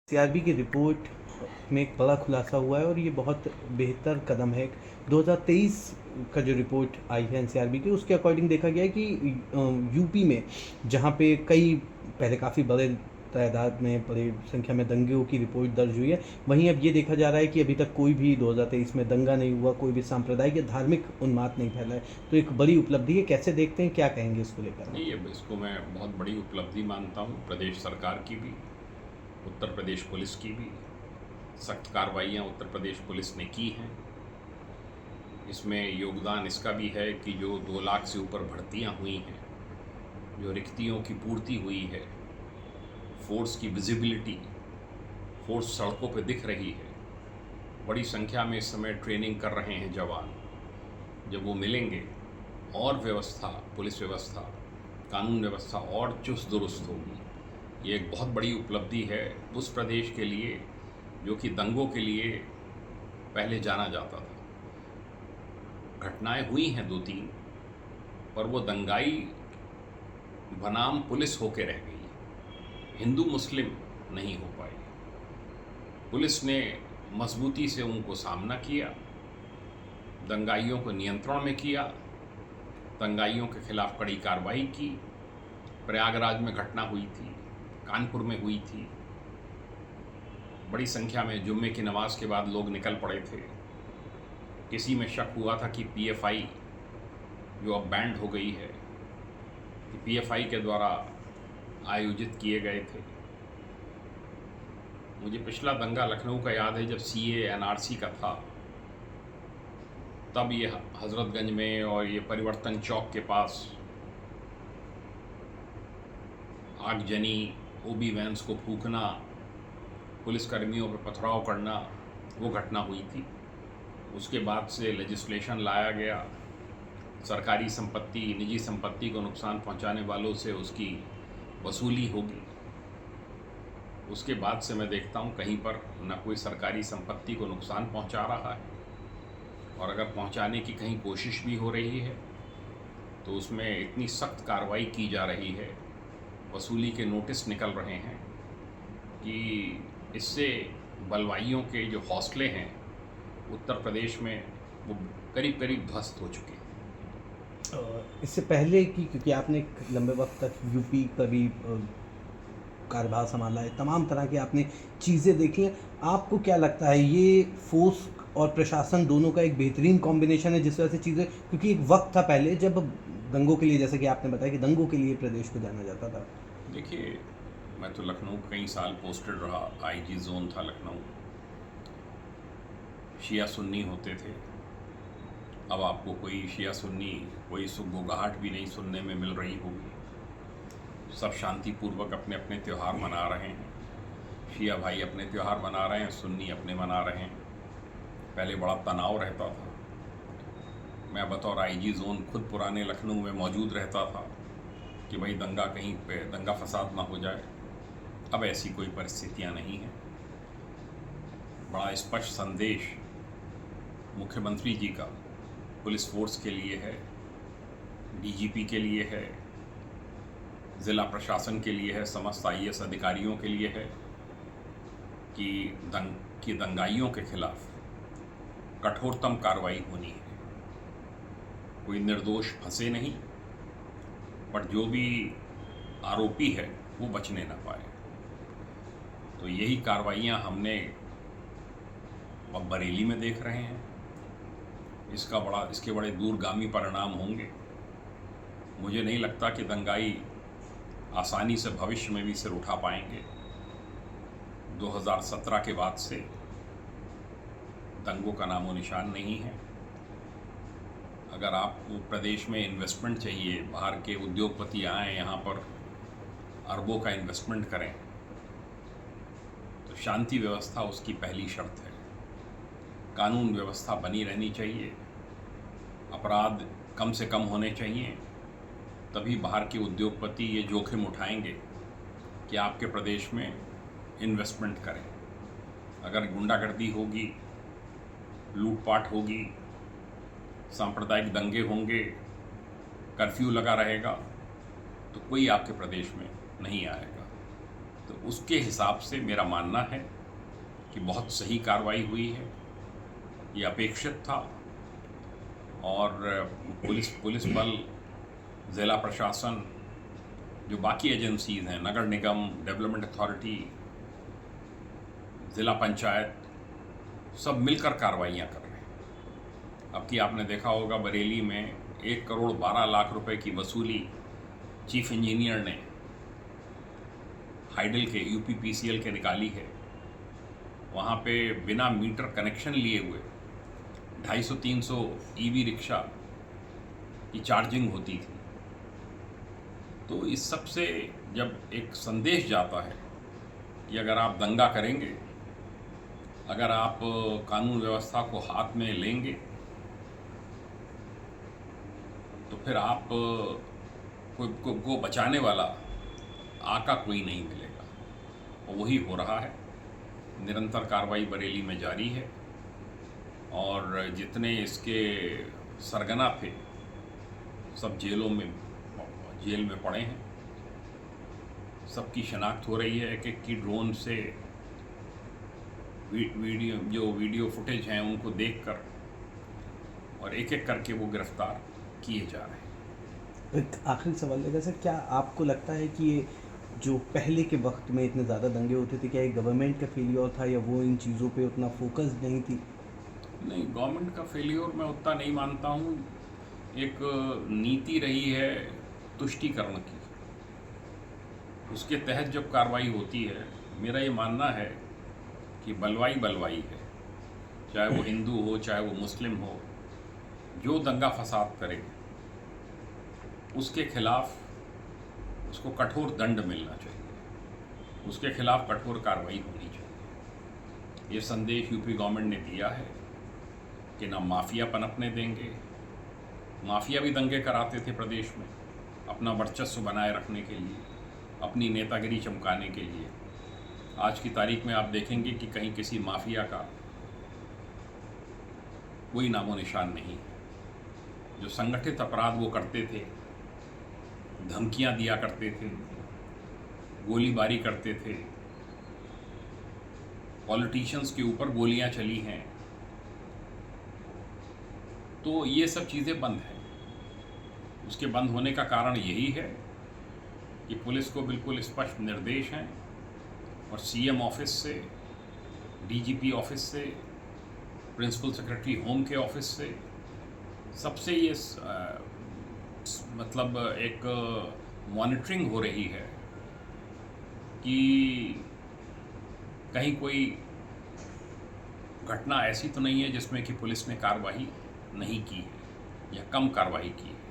CRB की report में एक बड़ा खुलासा हुआ है और ये बहुत बेहतर कदम है। 2023 का जो रिपोर्ट आई है एनसीआरबी की, उसके अकॉर्डिंग देखा गया है कि यूपी में जहाँ पे कई पहले काफ़ी बड़े तादाद में बड़ी संख्या में दंगों की रिपोर्ट दर्ज हुई है, वहीं अब ये देखा जा रहा है कि अभी तक कोई भी 2023 में दंगा नहीं हुआ, कोई भी सांप्रदायिक या धार्मिक उन्माद नहीं फैला है। तो एक बड़ी उपलब्धि है। कैसे देखते हैं, क्या कहेंगे इसको लेकर आप? नहीं, अब इसको मैं बहुत बड़ी उपलब्धि मानता हूँ। प्रदेश सरकार की भी, उत्तर प्रदेश पुलिस की भी सख्त कार्रवाइयाँ उत्तर प्रदेश पुलिस ने की हैं। इसमें योगदान इसका भी है कि जो 2 लाख से ऊपर भर्तियाँ हुई हैं, जो रिक्तियों की पूर्ति हुई है, फोर्स की विजिबिलिटी, फोर्स सड़कों पे दिख रही है। बड़ी संख्या में इस समय ट्रेनिंग कर रहे हैं जवान। जब वो मिलेंगे और व्यवस्था, पुलिस व्यवस्था, कानून व्यवस्था और चुस्त दुरुस्त होगी। ये एक बहुत बड़ी उपलब्धि है उस प्रदेश के लिए जो कि दंगों के लिए पहले जाना जाता था। घटनाएं हुई हैं 2-3, पर वो दंगाई बनाम पुलिस होके रह गई, हिंदू मुस्लिम नहीं हो पाई। पुलिस ने मजबूती से उनको सामना किया, दंगाइयों को नियंत्रण में किया, दंगाइयों के खिलाफ कड़ी कार्रवाई की। प्रयागराज में घटना हुई थी, कानपुर में हुई थी। बड़ी संख्या में जुम्मे की नमाज के बाद लोग निकल पड़े थे। किसी में शक हुआ था कि पीएफआई जो अब बैंड हो गई है, कि पीएफआई के द्वारा आयोजित किए गए थे। मुझे पिछला दंगा लखनऊ का याद है, जब सीए एनआरसी का था, तब ये हजरतगंज में और ये परिवर्तन चौक के पास आगजनी, ओबी वैन्स को फूंकना, पुलिसकर्मियों पर पथराव करना, वो घटना हुई थी। उसके बाद से लेजिस्लेशन लाया गया, सरकारी संपत्ति, निजी संपत्ति को नुकसान पहुंचाने वालों से उसकी वसूली होगी। उसके बाद से मैं देखता हूं कहीं पर न कोई सरकारी संपत्ति को नुकसान पहुंचा रहा है, और अगर पहुंचाने की कहीं कोशिश भी हो रही है तो उसमें इतनी सख्त कार्रवाई की जा रही है, वसूली के नोटिस निकल रहे हैं कि इससे बलवाइयों के जो हौसले हैं उत्तर प्रदेश में, वो करीब करीब ध्वस्त हो चुके हैं। इससे पहले कि क्योंकि आपने एक लंबे वक्त तक यूपी का भी कार्यभार संभाला है, तमाम तरह की आपने चीज़ें देखी हैं, आपको क्या लगता है ये फोर्स और प्रशासन दोनों का एक बेहतरीन कॉम्बिनेशन है जिस वजह से चीज़ें, क्योंकि एक वक्त था पहले जब दंगों के लिए, जैसे कि आपने बताया कि दंगों के लिए प्रदेश को जाना जाता था। देखिए, मैं तो लखनऊ कई साल पोस्टेड रहा, आईजी जोन था लखनऊ। शिया सुन्नी होते थे, अब आपको कोई शिया सुन्नी, कोई सुगबुगाहट भी नहीं सुनने में मिल रही होगी। सब शांतिपूर्वक अपने अपने त्यौहार मना रहे हैं। शिया भाई अपने त्यौहार मना रहे हैं, सुन्नी अपने मना रहे हैं। पहले बड़ा तनाव रहता था। मैं बतौर आईजी जोन खुद पुराने लखनऊ में मौजूद रहता था कि भाई दंगा कहीं पे दंगा फसाद ना हो जाए। अब ऐसी कोई परिस्थितियां नहीं हैं। बड़ा स्पष्ट संदेश मुख्यमंत्री जी का पुलिस फोर्स के लिए है, डीजीपी के लिए है, ज़िला प्रशासन के लिए है, समस्त आईएएस अधिकारियों के लिए है कि दंगाइयों के खिलाफ कठोरतम कार्रवाई होनी है। कोई निर्दोष फंसे नहीं, पर जो भी आरोपी है वो बचने ना पाए। तो यही कार्रवाइयाँ हमने अब बरेली में देख रहे हैं। इसके बड़े दूरगामी परिणाम होंगे। मुझे नहीं लगता कि दंगाई आसानी से भविष्य में भी सिर उठा पाएंगे। 2017 के बाद से दंगों का नामो निशान नहीं है। अगर आपको प्रदेश में इन्वेस्टमेंट चाहिए, बाहर के उद्योगपति आएँ यहाँ पर अरबों का इन्वेस्टमेंट करें, तो शांति व्यवस्था उसकी पहली शर्त है। कानून व्यवस्था बनी रहनी चाहिए, अपराध कम से कम होने चाहिए, तभी बाहर के उद्योगपति ये जोखिम उठाएंगे कि आपके प्रदेश में इन्वेस्टमेंट करें। अगर गुंडागर्दी होगी, लूटपाट होगी, सांप्रदायिक दंगे होंगे, कर्फ्यू लगा रहेगा, तो कोई आपके प्रदेश में नहीं आएगा। तो उसके हिसाब से मेरा मानना है कि बहुत सही कार्रवाई हुई है, ये अपेक्षित था। और पुलिस बल, ज़िला प्रशासन, जो बाकी एजेंसीज हैं, नगर निगम, डेवलपमेंट अथॉरिटी, ज़िला पंचायत, सब मिलकर कार्रवाइयाँ कर रहे हैं। अब की आपने देखा होगा बरेली में 1 करोड़ 12 लाख रुपए की वसूली चीफ इंजीनियर ने हाइडल के, यूपीपीसीएल के निकाली है। वहाँ पे बिना मीटर कनेक्शन लिए हुए 250-300 ईवी रिक्शा की चार्जिंग होती थी। तो इस सब से जब एक संदेश जाता है कि अगर आप दंगा करेंगे, अगर आप कानून व्यवस्था को हाथ में लेंगे, तो फिर आप को बचाने वाला आका कोई नहीं मिलेगा। और वही हो रहा है। निरंतर कार्रवाई बरेली में जारी है और जितने इसके सरगना थे सब जेल में पड़े हैं। सबकी शनाख्त हो रही है। एक की ड्रोन से वीडियो फुटेज हैं उनको देखकर, और एक एक करके वो गिरफ्तार किए जा रहे हैं। एक आखिरी सवाल है सर, क्या आपको लगता है कि ये जो पहले के वक्त में इतने ज़्यादा दंगे होते थे, क्या ये गवर्नमेंट का फेलियर था या वो इन चीज़ों पे उतना फोकस नहीं थी? नहीं, गवर्नमेंट का फेलियर मैं उतना नहीं मानता हूँ। एक नीति रही है तुष्टीकरण की, उसके तहत जब कार्रवाई होती है, मेरा ये मानना है कि बलवाई बलवाई है। चाहे वो हिंदू हो, चाहे वो मुस्लिम हो, जो दंगा फसाद करे उसके खिलाफ उसको कठोर दंड मिलना चाहिए, उसके खिलाफ कठोर कार्रवाई होनी चाहिए। ये संदेश यूपी गवर्नमेंट ने दिया है कि ना माफिया पनपने देंगे। माफिया भी दंगे कराते थे प्रदेश में अपना वर्चस्व बनाए रखने के लिए, अपनी नेतागिरी चमकाने के लिए। आज की तारीख में आप देखेंगे कि कहीं किसी माफिया का कोई नामो निशान नहीं। जो संगठित अपराध वो करते थे, धमकियां दिया करते थे, गोलीबारी करते थे, पॉलिटिशियंस के ऊपर गोलियां चली हैं, तो ये सब चीज़ें बंद हैं। उसके बंद होने का कारण यही है कि पुलिस को बिल्कुल स्पष्ट निर्देश हैं और सीएम ऑफिस से, डीजीपी ऑफिस से, प्रिंसिपल सेक्रेटरी होम के ऑफिस से, सबसे ये मतलब एक मॉनिटरिंग हो रही है कि कहीं कोई घटना ऐसी तो नहीं है जिसमें कि पुलिस ने कार्रवाई नहीं की है या कम कार्रवाई की है।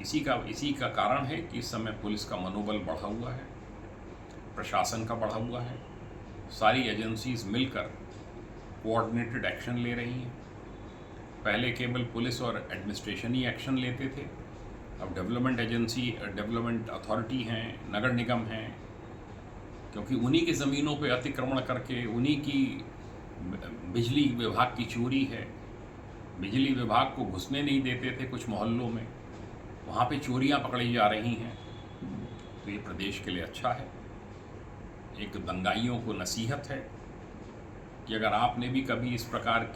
इसी का कारण है कि इस समय पुलिस का मनोबल बढ़ा हुआ है, प्रशासन का बढ़ा हुआ है। सारी एजेंसीज मिलकर कोऑर्डिनेटेड एक्शन ले रही हैं। पहले केवल पुलिस और एडमिनिस्ट्रेशन ही एक्शन लेते थे, अब डेवलपमेंट अथॉरिटी हैं, नगर निगम हैं, क्योंकि उन्हीं की ज़मीनों पे अतिक्रमण करके, उन्हीं की बिजली विभाग की चोरी है, बिजली विभाग को घुसने नहीं देते थे कुछ मोहल्लों में, वहाँ पे चोरियाँ पकड़ी जा रही हैं। तो ये प्रदेश के लिए अच्छा है। एक दंगाइयों को नसीहत है कि अगर आपने भी कभी इस प्रकार की